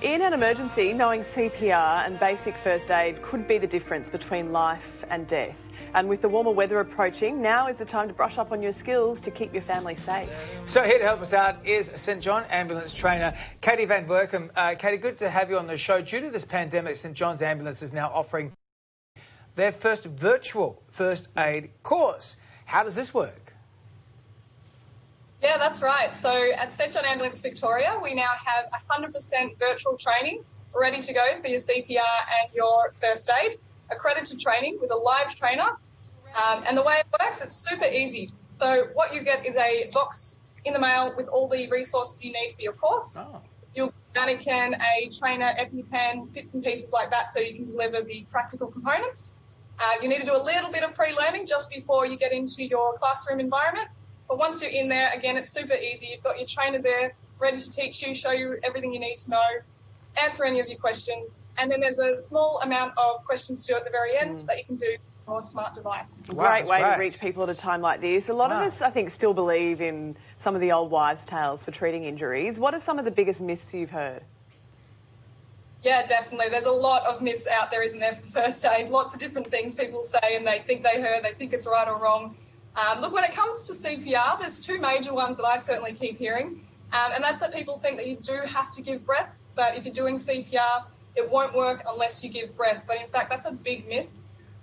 In an emergency, knowing CPR and basic first aid could be the difference between life and death. And with the warmer weather approaching, now is the time to brush up on your skills to keep your family safe. So here to help us out is St John Ambulance trainer Katie Van Werkum. Katie, good to have you on the show. Due to this pandemic, St John's Ambulance is now offering their first virtual first aid course. How does this work? Yeah, that's right. So at St John Ambulance Victoria, we now have 100% virtual training ready to go for your CPR and your first aid, accredited training with a live trainer. And the way it works, it's super easy. So what you get is a box in the mail with all the resources you need for your course. Oh. You'll get a mannequin, a trainer, EpiPen, bits and pieces like that so you can deliver the practical components. You need to do a little bit of pre-learning just before you get into your classroom environment. But once you're in there, again, it's super easy. You've got your trainer there ready to teach you, show you everything you need to know, answer any of your questions. And then there's a small amount of questions to do at the very end that you can do on your smart device. Great way to reach people at a time like this. A lot of us, I think, still believe in some of the old wives' tales for treating injuries. What are some of the biggest myths you've heard? Yeah, definitely. There's a lot of myths out there, isn't there, for first aid? Lots of different things people say and they think they heard, they think it's right or wrong. Look, when it comes to CPR, there's two major ones that I certainly keep hearing, and that's that people think that you do have to give breath, that if you're doing CPR, it won't work unless you give breath. But in fact, that's a big myth,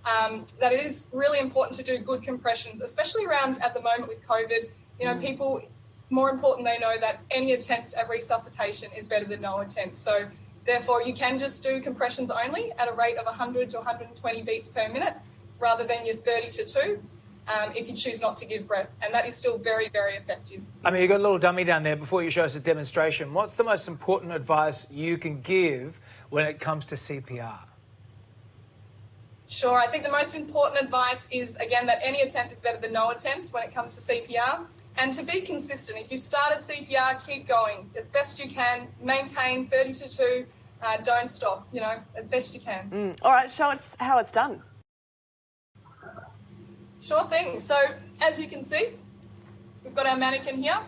that it is really important to do good compressions, especially around at the moment with COVID. You know, people, more important, they know that any attempt at resuscitation is better than no attempt. So therefore, you can just do compressions only at a rate of 100 to 120 beats per minute rather than your 30 to 2. If you choose not to give breath, and that is still very, very effective. I mean, you've got a little dummy down there before you show us a demonstration. What's the most important advice you can give when it comes to CPR? Sure, I think the most important advice is, again, that any attempt is better than no attempt when it comes to CPR, and to be consistent. If you've started CPR, keep going as best you can, maintain 30 to 2, don't stop, you know, as best you can. All right, show us how it's done. Sure thing. So as you can see, we've got our mannequin here,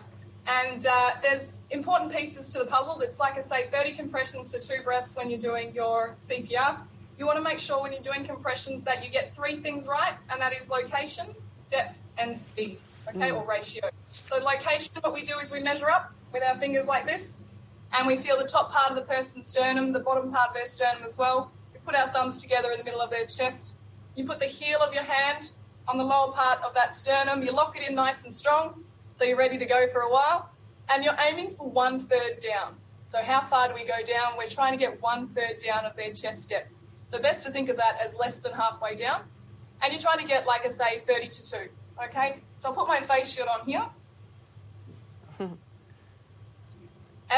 and there's important pieces to the puzzle. It's like I say, 30 compressions to 2 breaths when you're doing your CPR. You want to make sure when you're doing compressions that you get 3 things right, and that is location, depth, and speed, okay, or ratio. So location, what we do is we measure up with our fingers like this, and we feel the top part of the person's sternum, the bottom part of their sternum as well. We put our thumbs together in the middle of their chest. You put the heel of your hand on the lower part of that sternum, you lock it in nice and strong, so you're ready to go for a while, and you're aiming for 1/3 down. So how far do we go down? We're trying to get 1/3 down of their chest depth. So best to think of that as less than halfway down, and you're trying to get, like I say, 30 to 2, okay? So I'll put my face shield on here, and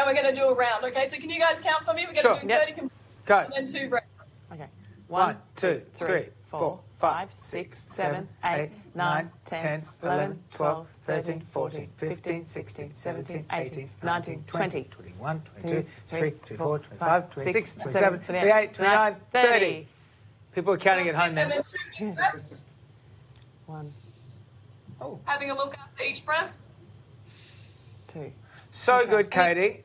we're going to do a round, okay? So can you guys count for me? We're going to do 30 compressions and then 2 breaths. Okay. 1, 2, 3, 4, 5, 6, 7, 8, 9, 10, 11, 12, 13, 14, 15, 16, 17, 18, 19, 20, 21, 22, 23, 24, 25, 26, 27, 28, 29, 30. People are counting at home now. And then 2 big breaths. 1. Having a look after each breath. 2. So good, Katie.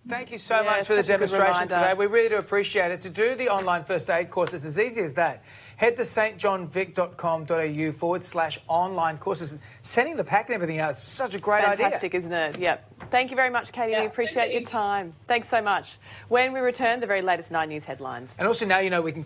Thank you so much for the demonstration today. We really do appreciate it. To do the online first aid course, it's as easy as that. Head to stjohnvic.com.au/online courses. Sending the pack and everything out, it's such a great idea. Fantastic, isn't it? Yep. Thank you very much, Katie. We appreciate your time. Thanks so much. When we return, the very latest 9 News headlines. And also now you know we can